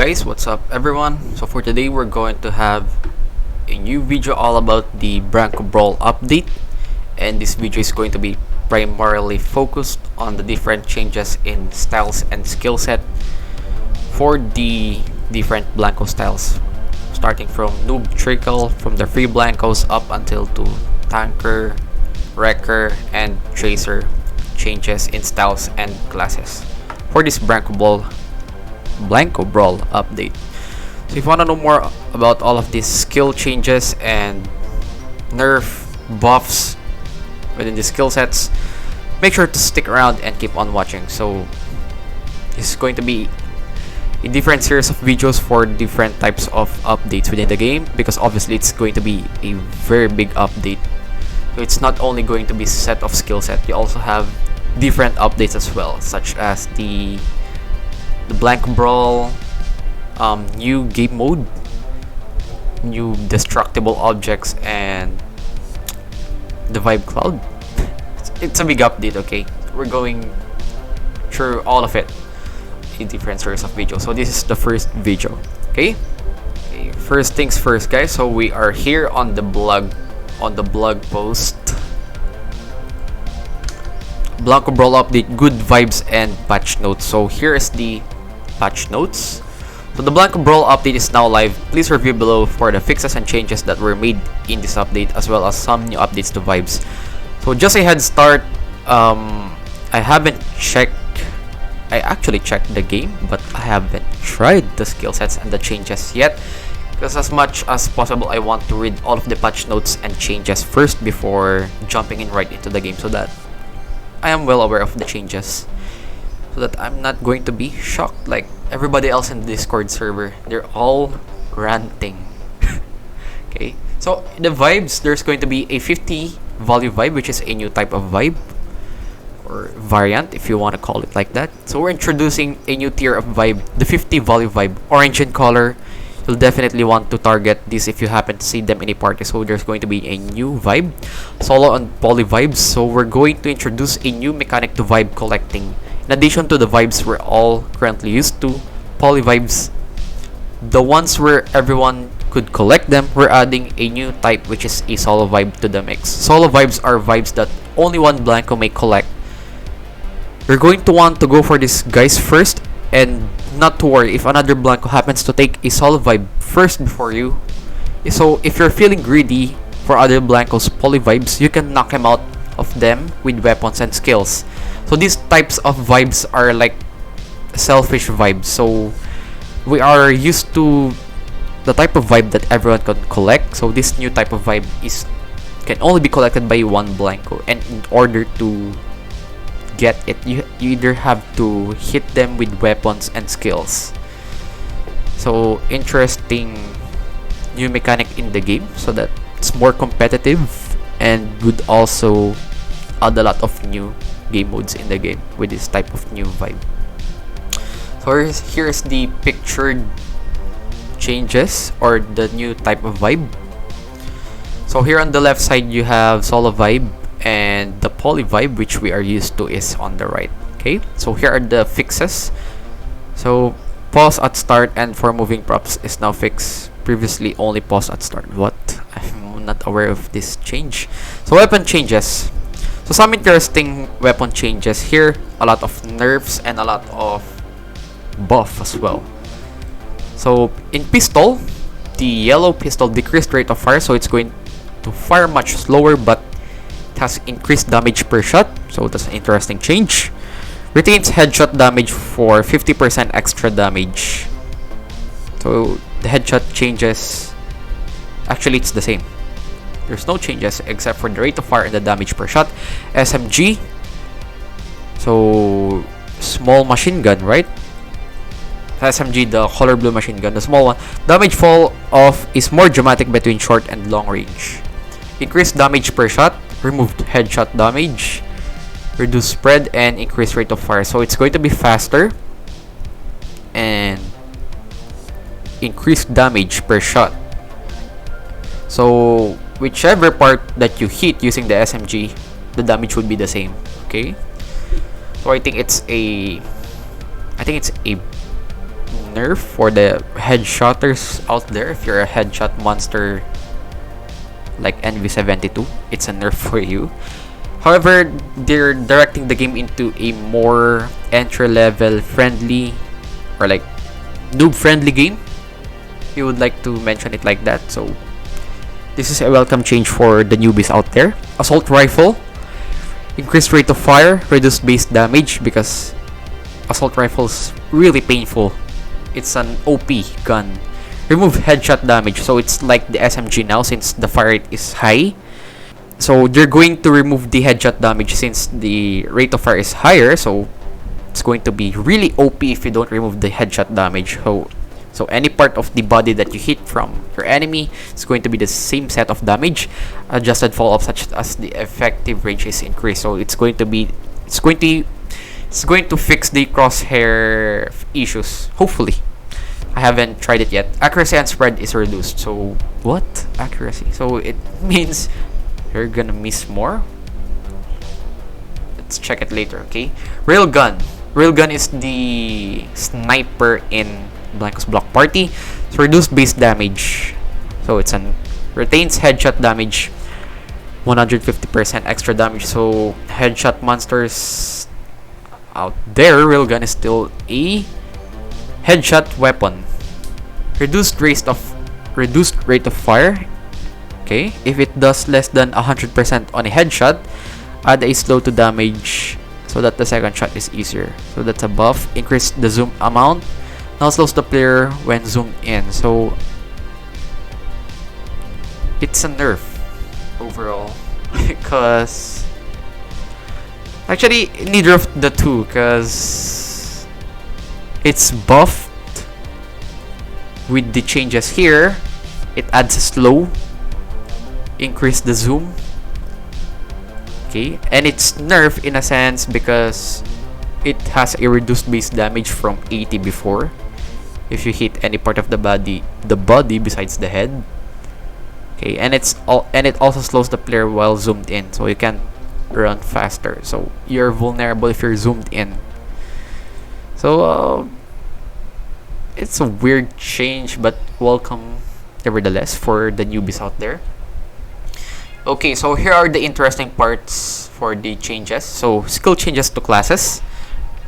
guys, what's up everyone? So for today we're going to have a new video all about the Blanko Brawl update, and this video is going to be primarily focused on the different changes in styles and skill set for the different Blanko styles, starting from Noob, Trickle, from the free Blankos up until to Tanker, Wrecker, and Tracer changes in styles and classes for this Blanko Brawl update. So if you want to know more about all of these skill changes and nerf buffs within the skill sets, make sure to stick around and keep on watching. So this is going to be a different series of videos for different types of updates within the game, because obviously it's going to be a very big update. So it's not only going to be set of skill set, you also have different updates as well, such as the Blanko Brawl, new game mode, new destructible objects, and the vibe cloud. It's a big update, okay? We're going through all of it in different series of videos. So this is the first video, okay? First things first, guys. So we are here on the blog post. Blanko Brawl update, good vibes and patch notes. So here is the patch notes. So the Blanko Brawl update is now live. Please review below for the fixes and changes that were made in this update, as well as some new updates to vibes. So just a head start, I haven't checked. I actually checked the game, but I haven't tried the skill sets and the changes yet, because as much as possible I want to read all of the patch notes and changes first before jumping in right into the game, so that I am well aware of the changes, so that I'm not going to be shocked like everybody else in the Discord server. They're all ranting. Okay, so the vibes, there's going to be a 50 value vibe, which is a new type of vibe or variant, if you want to call it like that. So we're introducing a new tier of vibe, the 50 value vibe, orange in color. You'll definitely want to target this if you happen to see them in a party. So there's going to be a new vibe, solo and poly vibes. So we're going to introduce a new mechanic to vibe collecting. In addition to the vibes we're all currently used to, poly vibes, the ones where everyone could collect them, we're adding a new type, which is a solo vibe to the mix. Solo vibes are vibes that only one Blanko may collect. You're going to want to go for this guys first, and not to worry if another Blanko happens to take a solo vibe first before you. So if you're feeling greedy for other Blankos poly vibes, you can knock him out of them with weapons and skills. So these types of vibes are like selfish vibes. So we are used to the type of vibe that everyone can collect. So this new type of vibe can only be collected by one Blanko, and in order to get it, you either have to hit them with weapons and skills. So interesting new mechanic in the game, so that it's more competitive and would also add a lot of new game modes in the game with this type of new vibe. So here's the pictured changes or the new type of vibe. So here on the left side you have solo vibe, and the poly vibe, which we are used to, is on the right. Okay, so here are the fixes. So pause at start and for moving props is now fixed. Previously only pause at start. What? I'm not aware of this change. So weapon changes. So some interesting weapon changes here. A lot of nerfs and a lot of buff as well. So in pistol, the yellow pistol decreased rate of fire, so it's going to fire much slower, but it has increased damage per shot, so that's an interesting change. Retains headshot damage for 50% extra damage. So the headshot changes, actually it's the same. There's no changes except for the rate of fire and the damage per shot. SMG, so small machine gun, right? SMG, the color blue machine gun, the small one. Damage fall off is more dramatic between short and long range. Increased damage per shot, removed headshot damage, reduced spread, and increased rate of fire. So it's going to be faster and increased damage per shot. So whichever part that you hit using the SMG, the damage would be the same. Okay, so I think it's a nerf for the headshotters out there. If you're a headshot monster like NV72, it's a nerf for you. However, they're directing the game into a more entry-level friendly, or like noob friendly game. You would like to mention it like that. So this is a welcome change for the newbies out there. Assault rifle, increased rate of fire, reduced base damage, because assault rifle's really painful. It's an OP gun. Remove headshot damage, so it's like the SMG now since the fire rate is high. So they're going to remove the headshot damage since the rate of fire is higher, so it's going to be really OP if you don't remove the headshot damage. So any part of the body that you hit from your enemy is going to be the same set of damage. Adjusted follow-up such as the effective range is increased. So it's going to fix the crosshair issues, hopefully. I haven't tried it yet. Accuracy and spread is reduced. So what? Accuracy. So it means you're gonna miss more. Let's check it later, okay? Railgun. Railgun is the sniper in Blanko's block party. So reduced base damage. So it's an retains headshot damage, 150% extra damage. So headshot monsters out there, railgun is still a headshot weapon. Reduced rate of fire. Okay, if it does less than 100% on a headshot, add a slow to damage so that the second shot is easier. So that's a buff. Increase the zoom amount. Now slows the player when zoomed in. So it's a nerf overall because actually neither of the two, because it's buffed with the changes here. It adds a slow, increase the zoom, okay, and it's nerf in a sense because it has a reduced base damage from 80 before if you hit any part of the body besides the head, okay, and it also slows the player while zoomed in, so you can run faster, so you're vulnerable if you're zoomed in. So it's a weird change, but welcome nevertheless for the newbies out there. Okay, so here are the interesting parts for the changes. So skill changes to classes,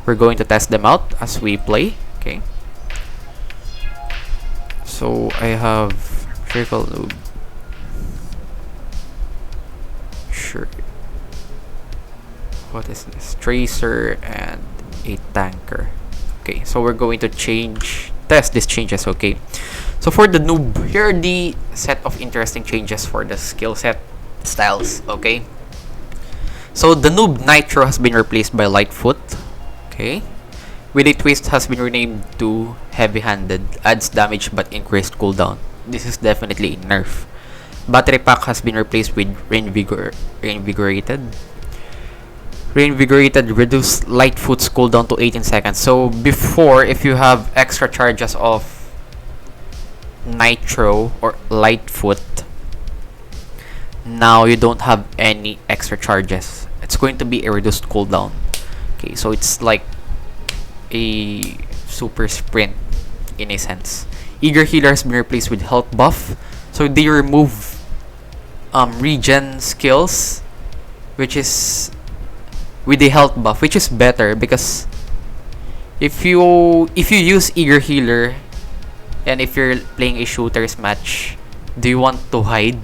we're going to test them out as we play. Okay, so I have TRICKLE, Noob, sure, what is this, Tracer, and a tanker. Okay, so we're going to test these changes. Okay, so for the noob, here are the set of interesting changes for the skill set styles. Okay, so the noob nitro has been replaced by lightfoot. Okay, with a twist has been renamed to heavy-handed, adds damage but increased cooldown. This is definitely a nerf. Battery pack has been replaced with reinvigorated. Reinvigorated reduce lightfoot's cooldown to 18 seconds. So before, if you have extra charges of nitro or lightfoot, now you don't have any extra charges. It's going to be a reduced cooldown. Okay, so it's like a super sprint in a sense. Eager healer has been replaced with health buff. So they remove regen skills, which is with the health buff, which is better because if you use eager healer and if you're playing a shooters match, do you want to hide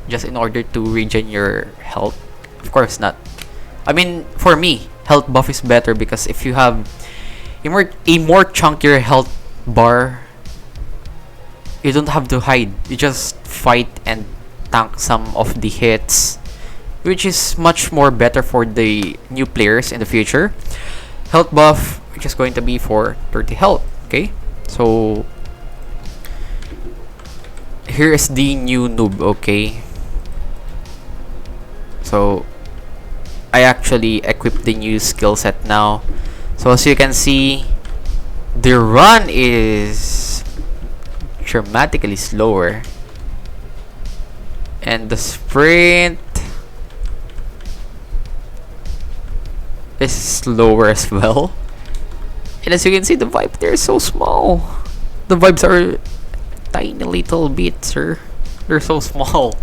just in order to regen your health? Of course not. I mean, for me, health buff is better because if you have a more chunkier health bar, you don't have to hide. You just fight and tank some of the hits, which is much more better for the new players in the future. Health buff, which is going to be for 30 health. Okay, so here is the new noob. Okay, so I actually equipped the new skill set now. So as you can see, the run is dramatically slower and the sprint is slower as well. And as you can see, the vibe, they're so small. The vibes are tiny little bit, sir. They're so small.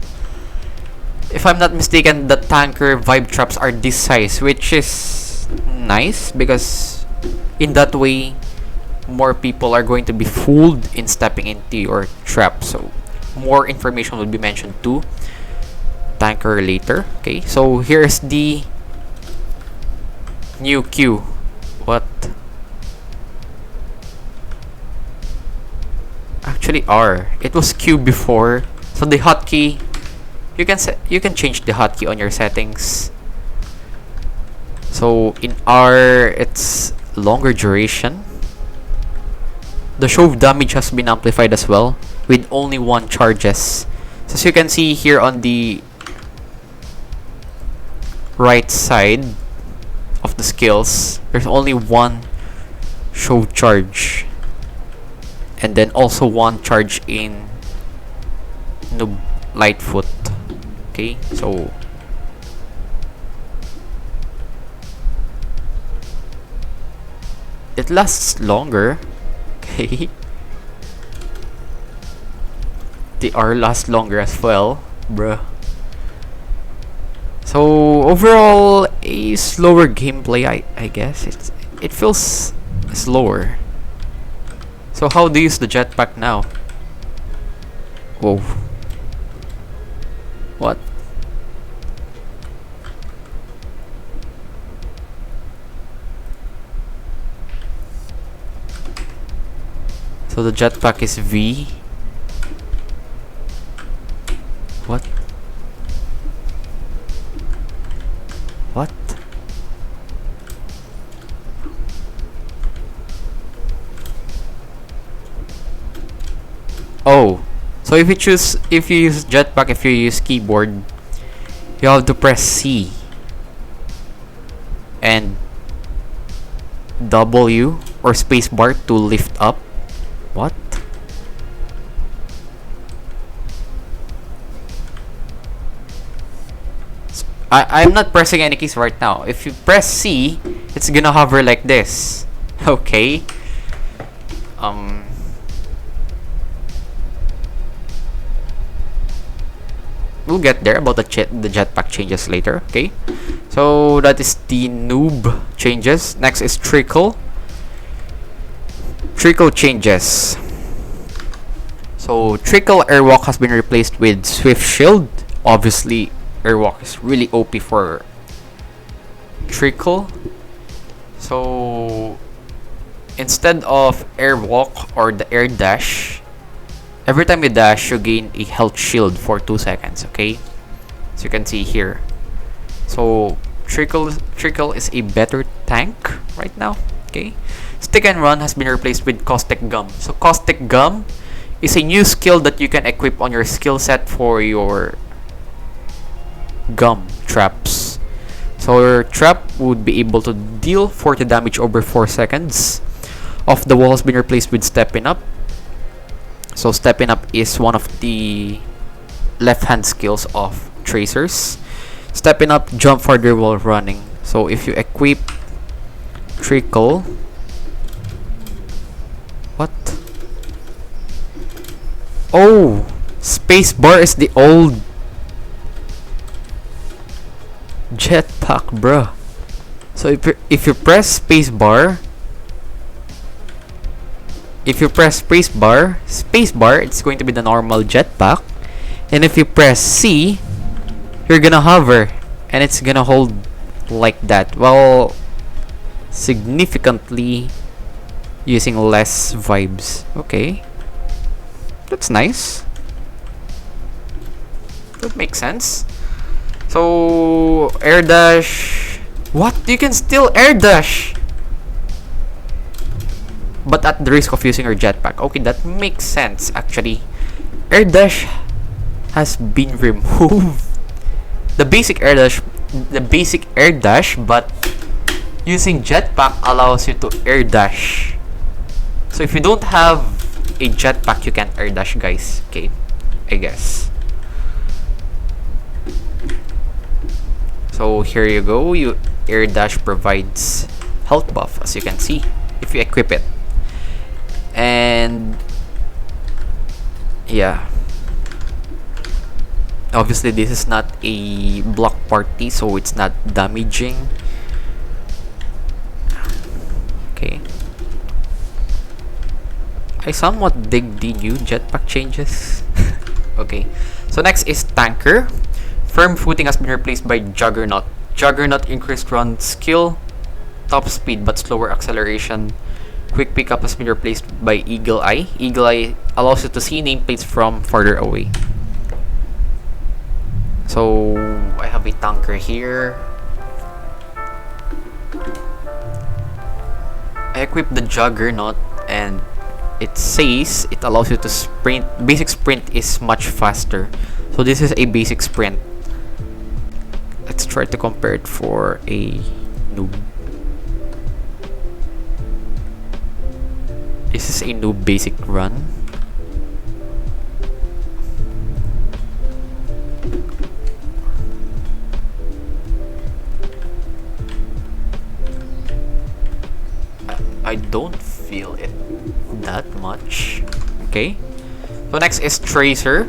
If I'm not mistaken, the tanker vibe traps are this size, which is nice because in that way, more people are going to be fooled in stepping into your trap. So more information will be mentioned to tanker later. Okay, so here's the new queue. What? Actually, R. It was Q before. So the hotkey, you can change the hotkey on your settings. So in R, it's longer duration. The shove damage has been amplified as well with only 1 charges. So as you can see here on the right side of the skills, there's only 1 shove charge, and then also 1 charge in Noob Lightfoot. Okay, so it lasts longer. Okay, the R lasts longer as well, bruh. So overall, a slower gameplay. I guess it feels slower. So how do you use the jetpack now? Whoa. What? So the jetpack is V. What? What? Oh, so if you use jetpack, if you use keyboard, you have to press C and W or spacebar to lift up. What? I'm not pressing any keys right now. If you press C, it's gonna hover like this. Okay. We'll get there about the jetpack changes later. Okay. So that is the noob changes. Next is trickle. Trickle changes. So trickle airwalk has been replaced with swift shield. Obviously, airwalk is really OP for trickle. So instead of airwalk or the air dash, every time you dash, you gain a health shield for 2 seconds. Okay, so you can see here. So trickle is a better tank right now. Okay, stick and run has been replaced with caustic gum. So caustic gum is a new skill that you can equip on your skill set for your gum traps. So your trap would be able to deal 40 damage over 4 seconds. Off the wall has been replaced with stepping up. So stepping up is one of the left hand skills of tracers. Stepping up, jump farther while running. So if you equip trickle, what? Oh, spacebar is the old jetpack, bruh. So if you press spacebar, spacebar, it's going to be the normal jetpack, and if you press C, you're gonna hover, and it's gonna hold like that. Well, significantly using less vibes. Okay, that's nice. That makes sense. So air dash, what? You can still air dash, but at the risk of using your jetpack. Okay, that makes sense actually. Air dash has been removed. The basic air dash, but using jetpack allows you to air dash. So if you don't have a jetpack, you can't air dash, guys. Okay, I guess. So here you go. Air dash provides health buff, as you can see. if you equip it. And yeah, obviously this is not a block party, so it's not damaging. Okay, I somewhat dig the new jetpack changes. Okay, so next is Tanker. Firm footing has been replaced by Juggernaut. Juggernaut increased run skill, top speed but slower acceleration. Quick pickup has been replaced by Eagle Eye. Eagle Eye allows you to see nameplates from farther away. So I have a Tanker here. I equipped the Juggernaut and it says it allows you to sprint. Basic sprint is much faster. So this is a basic sprint. Let's try to compare it for a noob. This is a noob basic run. I don't feel it that much. Okay, so next is Tracer.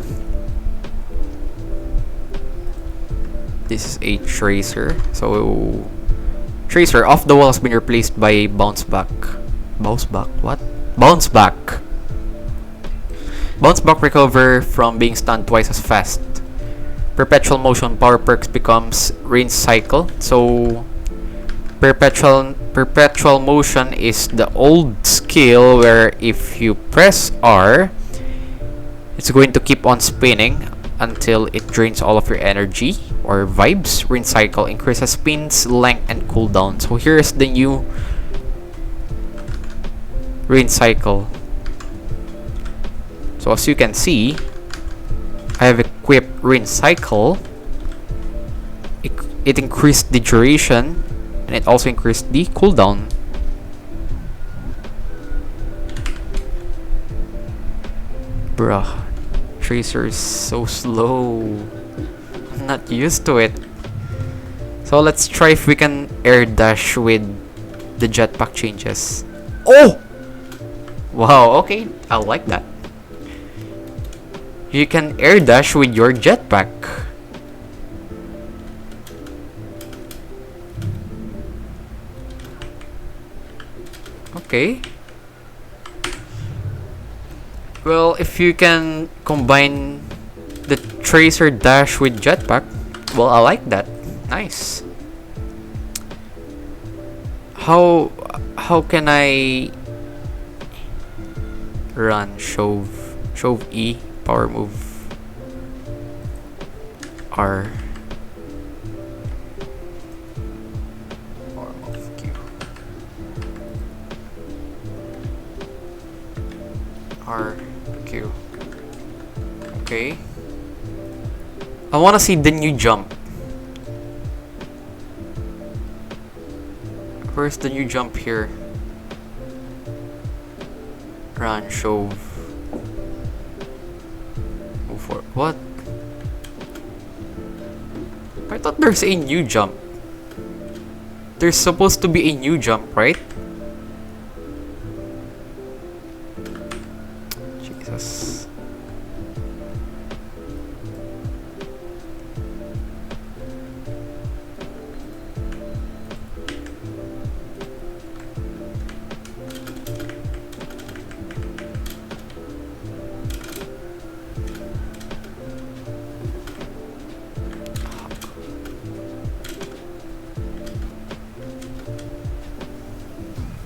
This is a Tracer. So Tracer off the wall has been replaced by Bounce Back. Bounce Back? What? Bounce Back. Bounce Back recover from being stunned twice as fast. Perpetual motion power perks becomes range cycle. So perpetual motion is the old skill where if you press R, it's going to keep on spinning until it drains all of your energy or vibes. Range cycle increases spins, length, and cooldown. So here's the new range cycle. So as you can see, I have equipped range cycle. It increased the duration and it also increased the cooldown. Bruh, Tracer is so slow. I'm not used to it. So let's try if we can air dash with the jetpack changes. Oh! Wow, okay, I like that. You can air dash with your jetpack. Okay. Well, if you can combine the Tracer dash with jetpack, well, I like that. Nice. How can I run shove E, power move R, power move Q, R, Q. Okay, I want to see the new jump. Where's the new jump here? Run, shove, move forward. What? I thought there's a new jump. There's supposed to be a new jump, right? Jesus.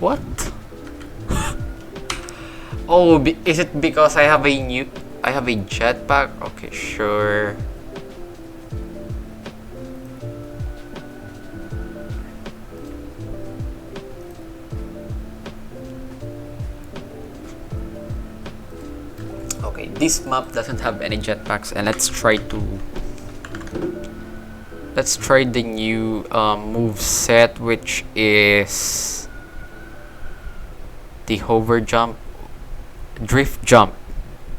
What? Oh, is it because I have a jetpack? Okay, sure. Okay, this map doesn't have any jetpacks, and let's try the new move set, which is the hover jump, drift jump,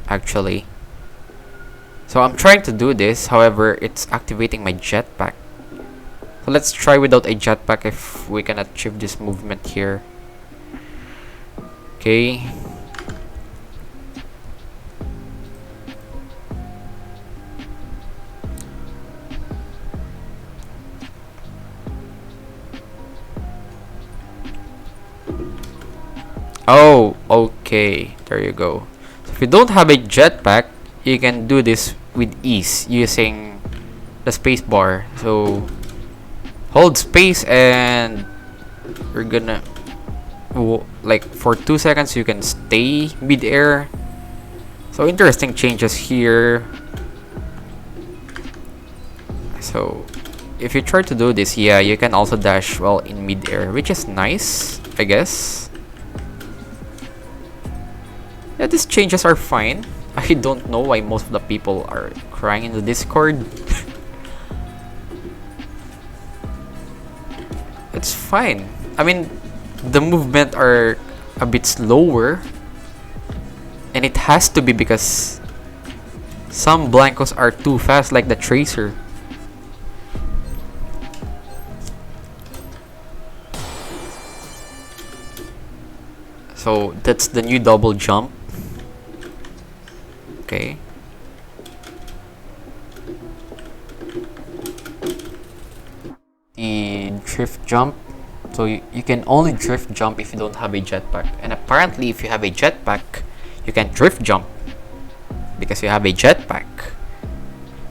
actually. So I'm trying to do this, however, it's activating my jetpack. So let's try without a jetpack if we can achieve this movement here. Okay. Oh, okay. There you go. So if you don't have a jetpack, you can do this with ease using the space bar. So hold space and you're gonna like for 2 seconds you can stay mid-air. So interesting changes here. So if you try to do this, yeah, you can also dash well in mid-air, which is nice, I guess. Yeah, these changes are fine. I don't know why most of the people are crying in the Discord. It's fine. I mean, the movement are a bit slower, and it has to be because some Blankos are too fast, like the Tracer. So that's the new double jump. Okay. The drift jump. So you can only drift jump if you don't have a jetpack. And apparently if you have a jetpack, you can drift jump because you have a jetpack.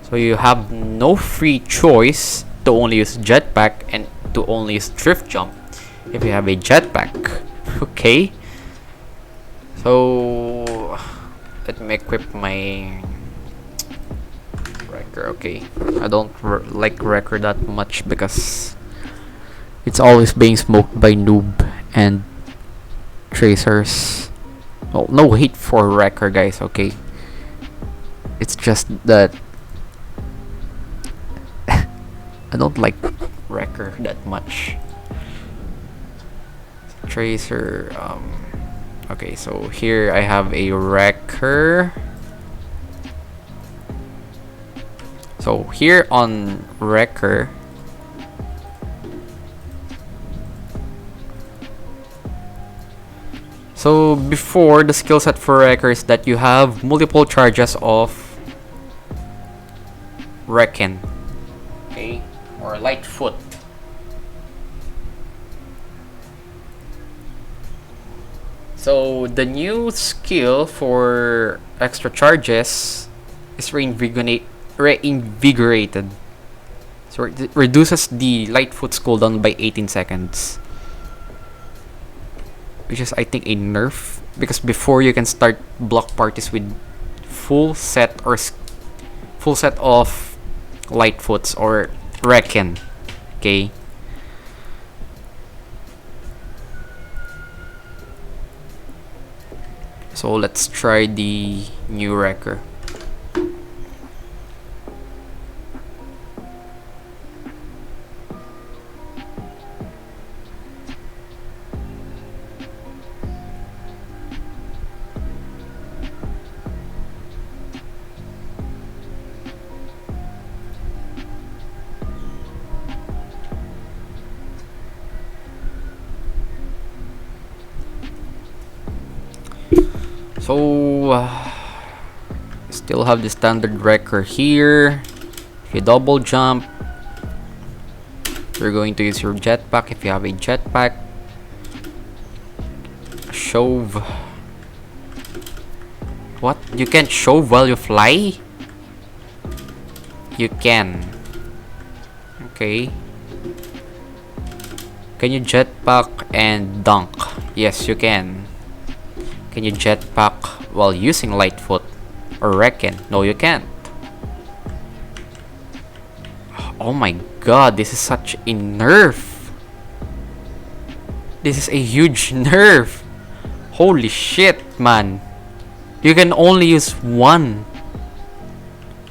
So you have no free choice to only use jetpack and to only use drift jump if you have a jetpack. Okay. So let me equip my wrecker. Okay, I don't like wrecker that much because it's always being smoked by Noob and Tracers. Well, no hate for wrecker, guys. Okay, it's just that I don't like wrecker that much. Tracer. Okay, so here I have a wrecker. So here on wrecker, so before, the skill set for wrecker is that you have multiple charges of reckon, okay, or light foot. So the new skill for extra charges is reinvigorated. So it reduces the light foot's cooldown by 18 seconds. Which is, I think, a nerf. Because before you can start block parties with full set of light foots or reckon. Okay. So let's try the new wrecker. So still have the standard wrecker here. If you double jump, you're going to use your jetpack if you have a jetpack. Shove. What? You can't shove while you fly? You can. Okay. Can you jetpack and dunk? Yes, you can. Can you jetpack while using Lightfoot or Reckon? No, you can't. Oh my god, this is such a nerf. This is a huge nerf. Holy shit, man. You can only use one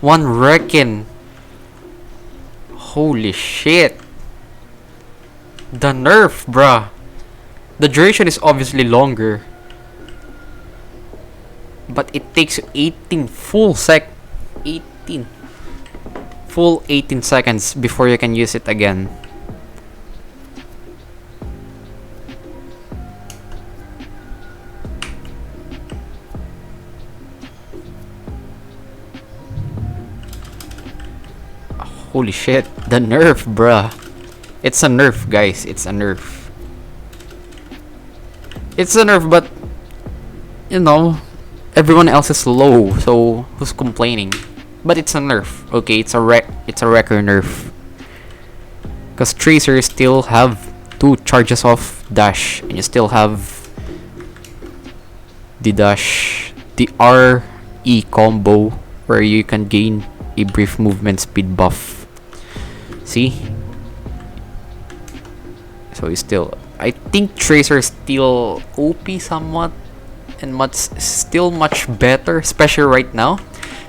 Reckon. Holy shit. The nerf, bruh. The duration is obviously longer, but it takes 18 full 18 seconds before you can use it again. Holy shit, the nerf, bruh. It's a nerf, guys. It's a nerf. It's a nerf, but you know, everyone else is low, so who's complaining? But it's a nerf. Okay, it's a wrecker nerf. Cause Tracer still have 2 charges of dash, and you still have the dash, the RE combo, where you can gain a brief movement speed buff. See? So you still, I think Tracer is still OP somewhat, and still much better, especially right now,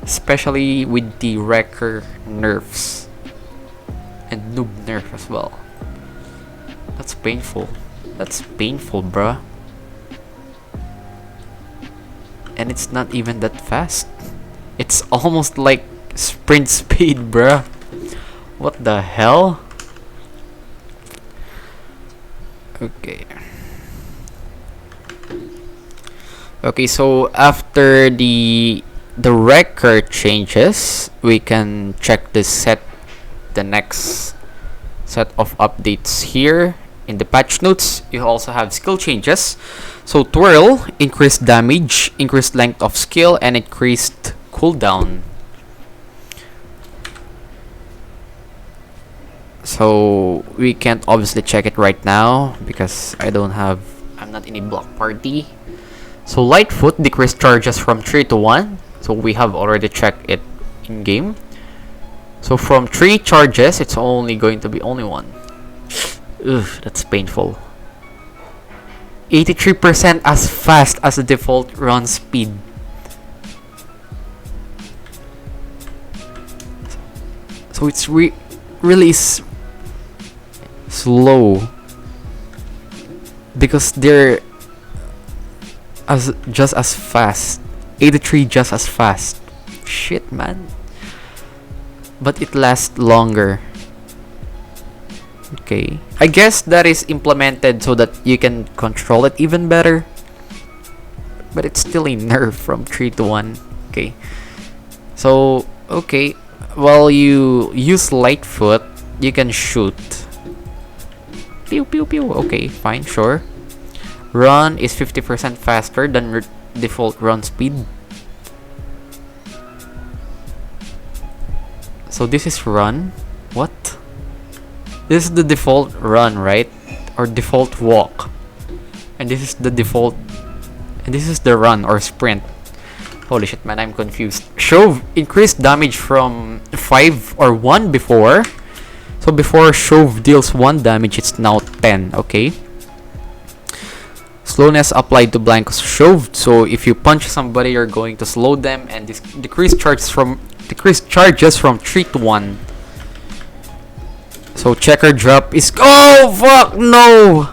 especially with the wrecker nerfs and noob nerf as well. That's painful. That's painful, bruh. And it's not even that fast. It's almost like sprint speed, bruh. What the hell? Okay. Okay, so after the wrecker changes, we can check the next set of updates here. In the patch notes, you also have skill changes. So twirl, increased damage, increased length of skill, and increased cooldown. So we can't obviously check it right now because I'm not in a block party. So Lightfoot, decreased charges from 3 to 1. So we have already checked it in game. So from 3 charges, it's only going to be only 1. Ugh, that's painful. 83% as fast as the default run speed. So it's really slow because they're just as fast. 83 just as fast. Shit, man. But it lasts longer. Okay, I guess that is implemented so that you can control it even better, but it's still a nerf from 3 to 1. Okay, so okay, while you use Lightfoot, you can shoot. Pew pew pew. Okay, fine, sure. Run is 50% faster than default run speed. So this is run. What? This is the default run, right? Or default walk. And this is the default. And this is the run or sprint. Holy shit, man, I'm confused. Shove increased damage from 5 or 1 before. So before Shove deals 1 damage, it's now 10, okay? Slowness applied to Blanko's Shove. So if you punch somebody, you're going to slow them, and decreased charges from 3 to 1. So checker drop is fuck no.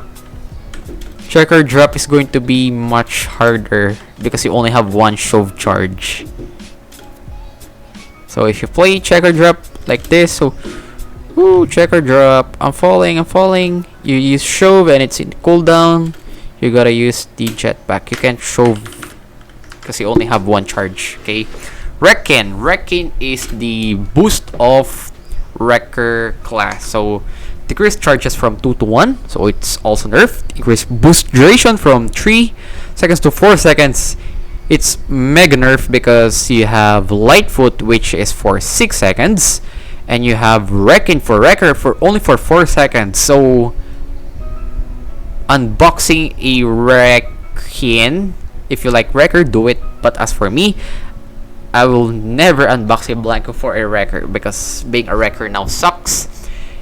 Checker drop is going to be much harder because you only have 1 shove charge. So if you play checker drop like this, so checker drop, I'm falling. You use shove and it's in cooldown. You gotta use the jetpack. You can't shove because you only have 1 charge. Okay. Reckon is the boost of wrecker class. So decreased charges from 2 to 1, so it's also nerfed. Increased boost duration from 3 seconds to 4 seconds. It's mega nerf because you have Lightfoot, which is for 6 seconds, and you have Reckon for wrecker for only for 4 seconds. So unboxing a Reckon, if you like wrecker, do it. But as for me, I will never unbox a Blanko for a wrecker because being a wrecker now sucks.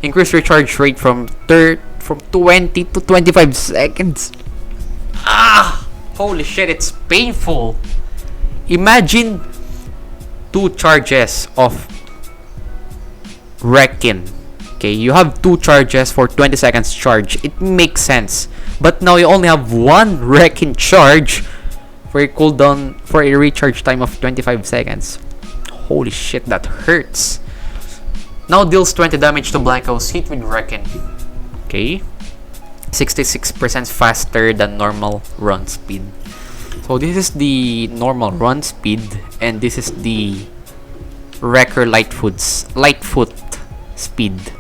Increase recharge rate from 20 to 25 seconds. Holy shit, it's painful. Imagine 2 charges of Reckon. Okay, you have 2 charges for 20 seconds charge. It makes sense. But now you only have 1 Reckon charge for a cooldown, for a recharge time of 25 seconds. Holy shit, that hurts. Now deals 20 damage to Blanko's hit with Reckon. Okay. 66% faster than normal run speed. So this is the normal run speed, and this is the wrecker Lightfoot. speed.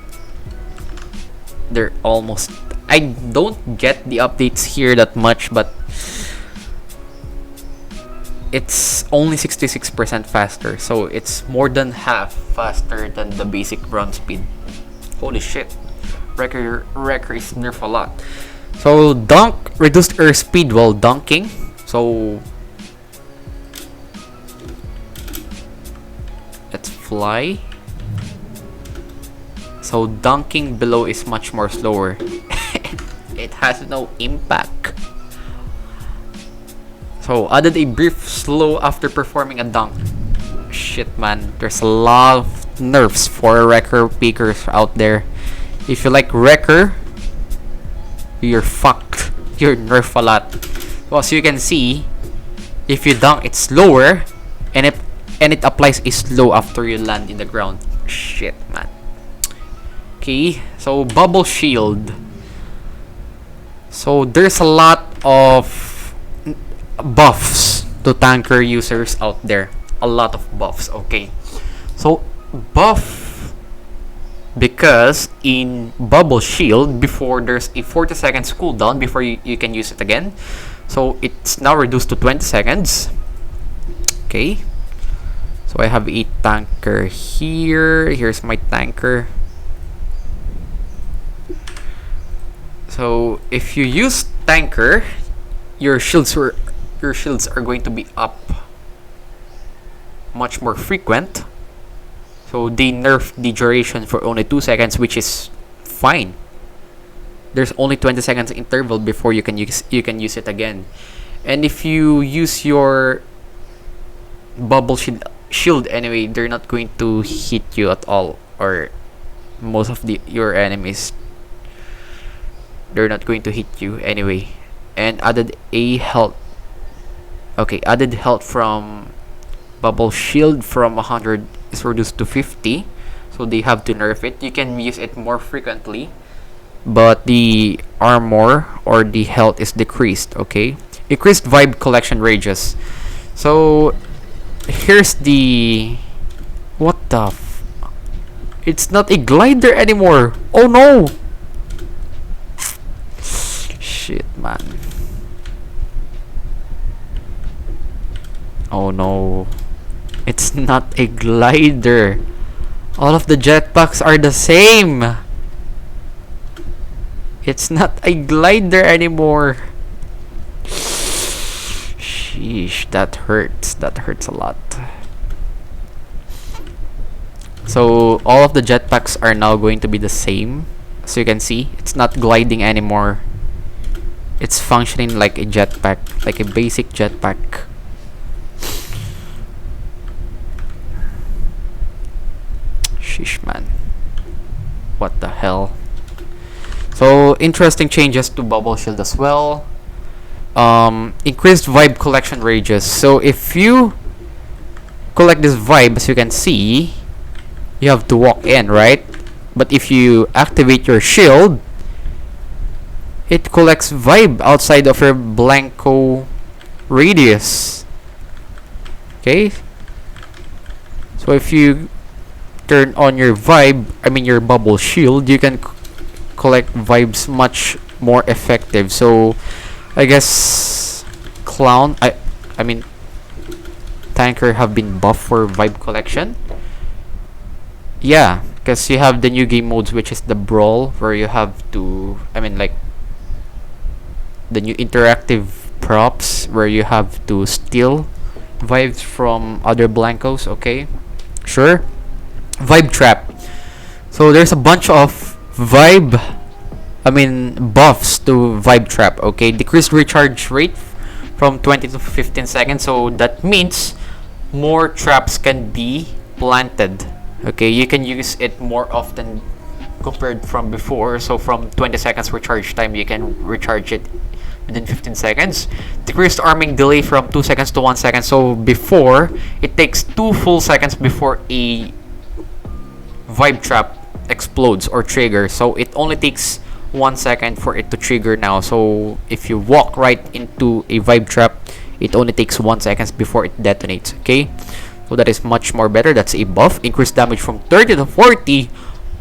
They're almost, I don't get the updates here that much, but it's only 66% faster, so it's more than half faster than the basic run speed. Holy shit, Wrecker is nerfed a lot. So dunk, reduced air speed while dunking. So let's fly. So dunking below is much more slower. It has no impact. So added a brief slow after performing a dunk. Shit, man, there's a lot of nerfs for Wrecker pickers out there. If you like Wrecker, you're fucked. You're nerfed a lot. Well, so you can see, if you dunk, it's slower, and it applies a slow after you land in the ground. Shit, man. Okay, so bubble shield. So there's a lot of buffs to tanker users out there. A lot of buffs. Okay, so buff, because in bubble shield, before there's a 40 seconds cooldown before you can use it again, so it's now reduced to 20 seconds. Okay, so I have a tanker here. Here's my tanker. So if you use tanker, your shields are going to be up much more frequent. So they nerfed the duration for only 2 seconds, which is fine. There's only 20 seconds interval before you can use it again. And if you use your bubble shield anyway, they're not going to hit you at all, or most of your enemies, they're not going to hit you anyway. And added a health. Okay, added health from bubble shield from 100 is reduced to 50, so they have to nerf it. You can use it more frequently, but the armor or the health is decreased. Okay, increased vibe collection rages. So here's the, what the it's not a glider anymore. Oh no, shit, man. Oh no, it's not a glider. All of the jetpacks are the same. It's not a glider anymore. Sheesh, that hurts. That hurts a lot. So all of the jetpacks are now going to be the same. So you can see, it's not gliding anymore. It's functioning like a jetpack, like a basic jetpack. Sheesh, man. What the hell? So interesting changes to bubble shield as well. Increased vibe collection rages. So if you collect this vibe, as you can see, you have to walk in, right? But if you activate your shield, it collects vibe outside of your Blanko radius. Okay, so if you turn on your your bubble shield, you can collect vibes much more effective. So I guess tanker have been buffed for vibe collection. Yeah, because you have the new game modes, which is the brawl, where you have to, the new interactive props where you have to steal vibes from other Blankos. Okay, sure. Vibe trap. So there's a bunch of buffs to vibe trap. Okay, decreased recharge rate from 20 to 15 seconds. So that means more traps can be planted. Okay, you can use it more often compared from before. So from 20 seconds recharge time, you can recharge it within 15 seconds. Decreased arming delay from 2 seconds to 1 second. So before, it takes 2 full seconds before a vibe trap explodes or triggers. So it only takes 1 second for it to trigger now. So if you walk right into a vibe trap, it only takes 1 second before it detonates. Okay, so that is much more better. That's a buff. Increased damage from 30 to 40.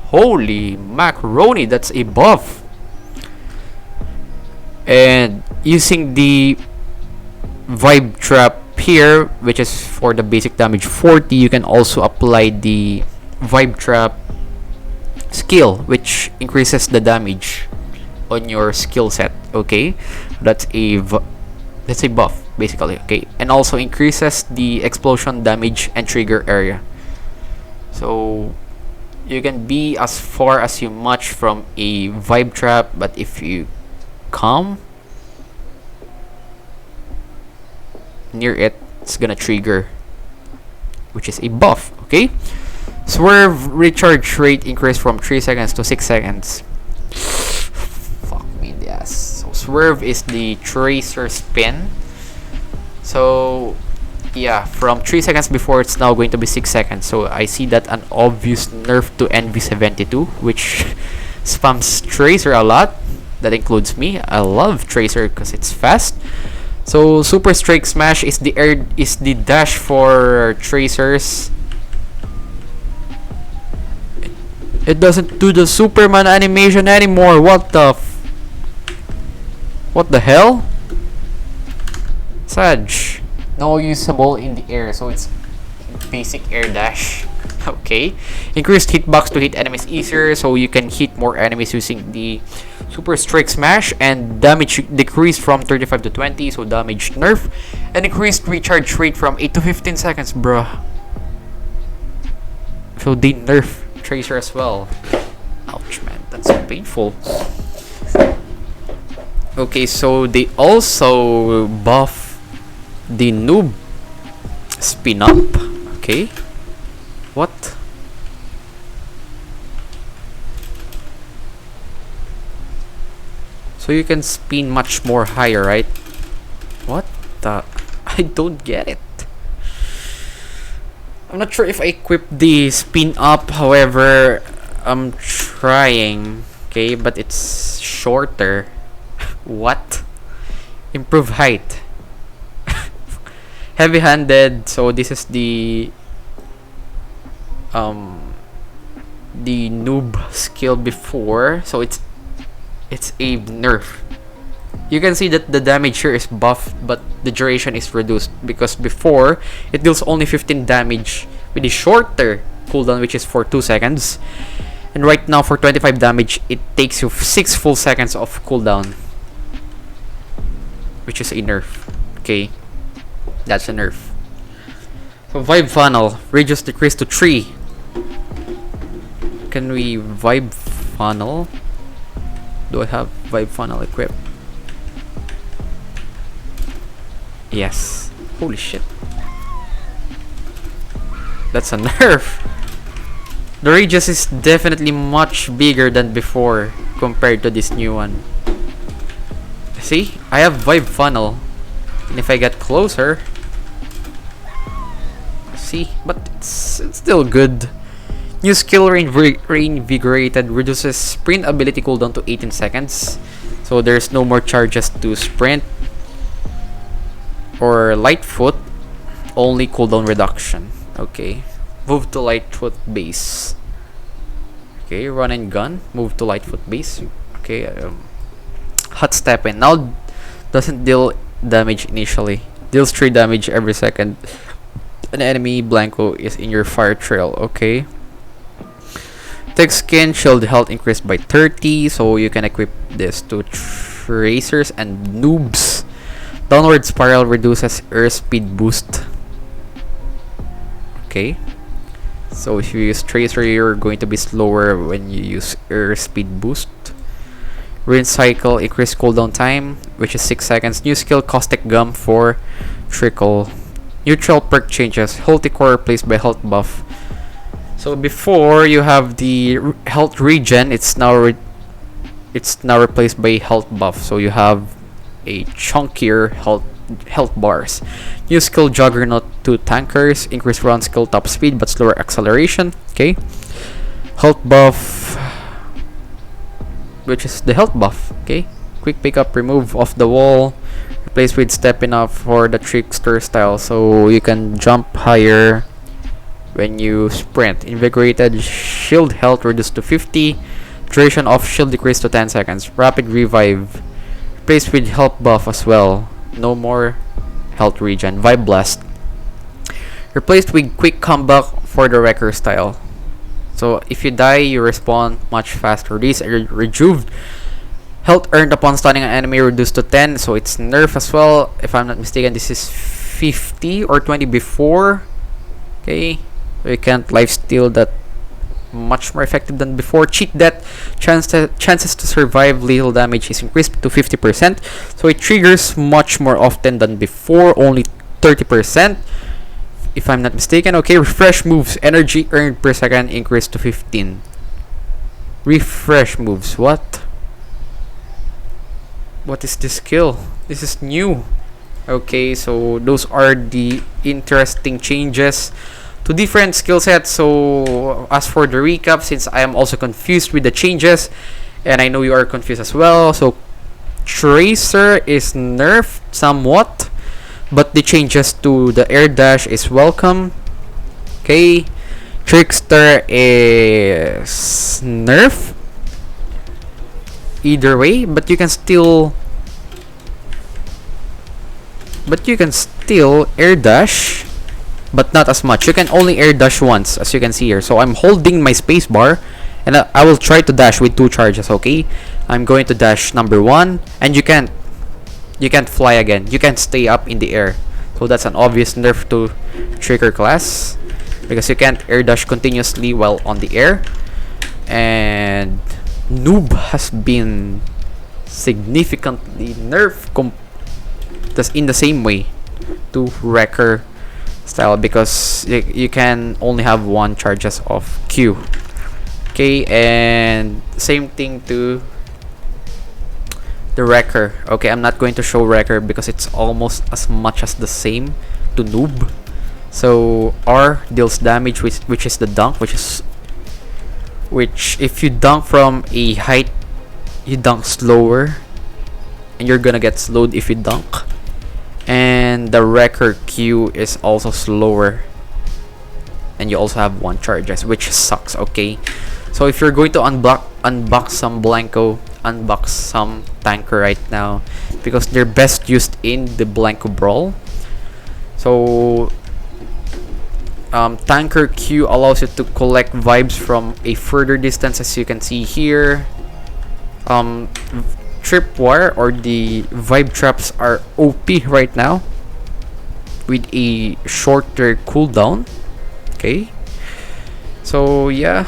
Holy macaroni, that's a buff. And using the vibe trap here, which is for the basic damage 40, you can also apply the vibe trap skill, which increases the damage on your skill set. Okay, that's a buff basically. Okay, and also increases the explosion damage and trigger area, so you can be as far as you match from a vibe trap, but if you come near it, it's gonna trigger, which is a buff. Okay, swerve recharge rate increased from 3 seconds to 6 seconds. Fuck me in the ass. So swerve is the tracer spin, so yeah, from 3 seconds before, it's now going to be 6 seconds. So I see that an obvious nerf to NV72, which spams tracer a lot. That includes me. I love tracer because it's fast. So super strike smash is the dash for tracers. It doesn't do the Superman animation anymore. What the hell? Saj. No usable in the air, so it's basic air dash. Okay. Increased hitbox to hit enemies easier, so you can hit more enemies using the super strike smash, and damage decreased from 35 to 20, so damage nerf, and increased recharge rate from 8 to 15 seconds, bruh. So they nerf tracer as well. Ouch, man, that's so painful. Okay, so they also buff the noob spin up. Okay, what? So you can spin much more higher, right? What the? I don't get it. I'm not sure if I equip the spin up, however, I'm trying. Okay, but it's shorter. What? Improve height. Heavy handed, so this is the noob skill before, so it's a nerf. You can see that the damage here is buffed, but the duration is reduced, because before it deals only 15 damage with a shorter cooldown, which is for 2 seconds, and right now for 25 damage it takes you 6 full seconds of cooldown, which is a nerf. Okay, that's a nerf. So vibe funnel, radius decreased to 3. Can we vibe funnel? Do I have vibe funnel equipped? Yes. Holy shit. That's a nerf. The radius is definitely much bigger than before compared to this new one. See? I have vibe funnel. And if I get closer, see? But it's still good. New skill reinvigorated reduces sprint ability cooldown to 18 seconds. So there's no more charges to sprint or light foot, only cooldown reduction. Okay. Move to light foot base. Okay, run and gun. Move to light foot base. Okay, hot step in. Now doesn't deal damage initially. Deals 3 damage every second an enemy Blanko is in your fire trail. Okay. Thick skin, shield health increased by 30, so you can equip this to tracers and noobs. Downward spiral reduces air speed boost. Okay. So if you use tracer, you're going to be slower when you use air speed boost. Rinse cycle, increase cooldown time, which is 6 seconds. New skill, caustic gum for trickle. Neutral perk changes, healthy core replaced by health buff. So before you have the health regen, it's now replaced by health buff. So you have a chunkier health bars. New skill, juggernaut to tankers, increase round skill top speed but slower acceleration. Okay. Health buff, which is the health buff. Okay. Quick pickup, remove off the wall, replace with step enough for the trickster style, so you can jump higher when you sprint. Invigorated shield health reduced to 50. Duration of shield decreased to 10 seconds. Rapid revive. Replaced with health buff as well. No more health regen. Vibe blast. Replaced with quick comeback for the wrecker style. So if you die, you respawn much faster. These are rejuved. Health earned upon stunning an enemy reduced to 10. So it's nerf as well. If I'm not mistaken, this is 50 or 20 before. Okay. So you can't lifesteal that much more effective than before. Cheat death. Chances to survive lethal damage is increased to 50%. So it triggers much more often than before. Only 30%. If I'm not mistaken. Okay, refresh moves. Energy earned per second increased to 15. Refresh moves. What? What is this skill? This is new. Okay, so those are the interesting changes to different skill sets. So as for the recap, since I am also confused with the changes, and I know you are confused as well, so Tracer is nerfed somewhat, but the changes to the air dash is welcome. Okay, Trickster is nerf either way, but you can still air dash, but not as much. You can only air dash once, as you can see here. So I'm holding my space bar, and I will try to dash with 2 charges. Okay, I'm going to dash number 1, and you can't fly again. You can't stay up in the air. So that's an obvious nerf to Trigger class, because you can't air dash continuously while on the air. And Noob has been significantly nerfed in the same way to Wrecker style, because you can only have 1 charges of Q. Okay, and same thing to the Wrecker. Okay, I'm not going to show Wrecker because it's almost as much as the same to Noob. So R deals damage, which is the dunk, which if you dunk from a height, you dunk slower, and you're gonna get slowed if you dunk. And the Wrecker Q is also slower, and you also have 1 charges, which sucks. Okay, so if you're going to unbox some Blanko, unbox some tanker right now, because they're best used in the Blanko Brawl. So tanker Q allows you to collect vibes from a further distance, as you can see here. Tripwire or the vibe traps are OP right now with a shorter cooldown. Okay, so yeah,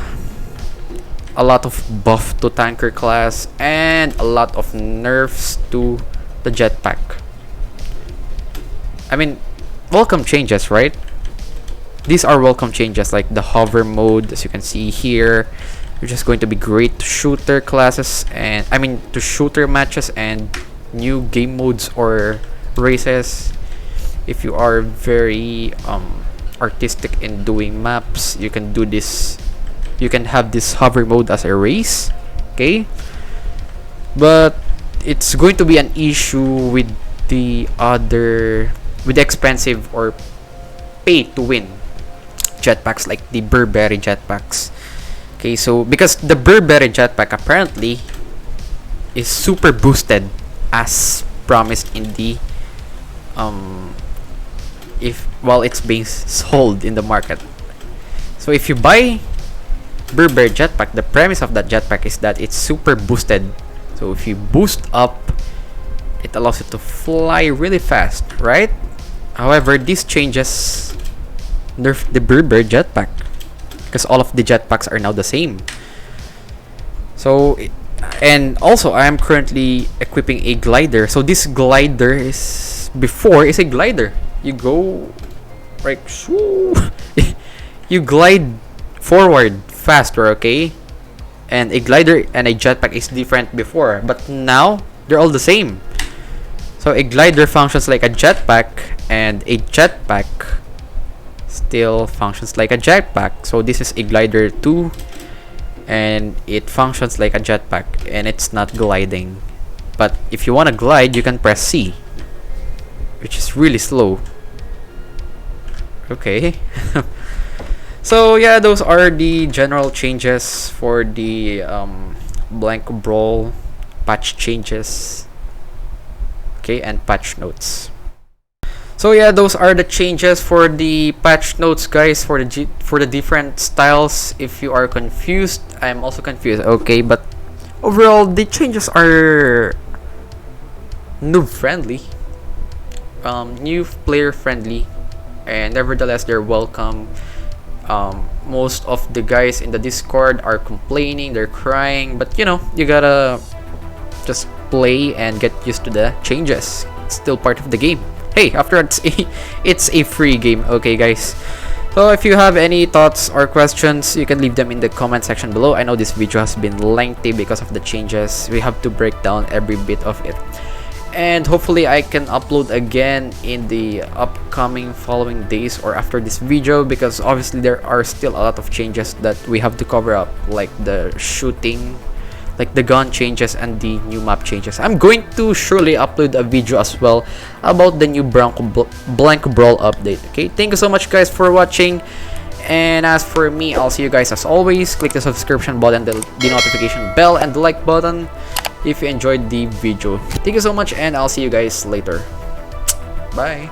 a lot of buff to tanker class and a lot of nerfs to the jetpack. I mean, welcome changes, right? These are welcome changes, like the hover mode, as you can see here, which is going to be great to shooter classes, and I mean to shooter matches and new game modes or races. If you are very artistic in doing maps, you can do this. You can have this hover mode as a race. Okay, but it's going to be an issue with the expensive or pay to win jetpacks, like the Burberry jetpacks. Okay, so because the Burberry jetpack apparently is super boosted as promised in the while it's being sold in the market. So if you buy Burberry jetpack, the premise of that jetpack is that it's super boosted. So if you boost up, it allows you to fly really fast, right? However, these changes nerf the Burberry jetpack, because all of the jetpacks are now the same. So and also I am currently equipping a glider. So this glider is a glider. You go like you glide forward faster, okay? And a glider and a jetpack is different before, but now they're all the same. So a glider functions like a jetpack, and a jetpack still functions like a jetpack. So this is a glider 2, and it functions like a jetpack, and it's not gliding. But if you want to glide, you can press C, which is really slow. Okay. So yeah, those are the general changes for the Blanko Brawl patch changes. Okay, and patch notes. So yeah, those are the changes for the patch notes, guys, for the different styles. If you are confused, I'm also confused. Okay, but overall the changes are noob friendly, new player friendly, and nevertheless they're welcome. Most of the guys in the Discord are complaining, they're crying, but you know, you gotta just play and get used to the changes. It's still part of the game. Hey, after it's a free game. Okay, guys, so if you have any thoughts or questions, you can leave them in the comment section below. I know this video has been lengthy because of the changes. We have to break down every bit of it, and hopefully I can upload again in the upcoming following days or after this video, because obviously there are still a lot of changes that we have to cover up, like the shooting, like the gun changes and the new map changes. I'm going to surely upload a video as well about the new Blanko Brawl update. Okay, thank you so much, guys, for watching, and as for me, I'll see you guys as always. Click the subscription button, the notification bell, and the like button if you enjoyed the video. Thank you so much, and I'll see you guys later. Bye.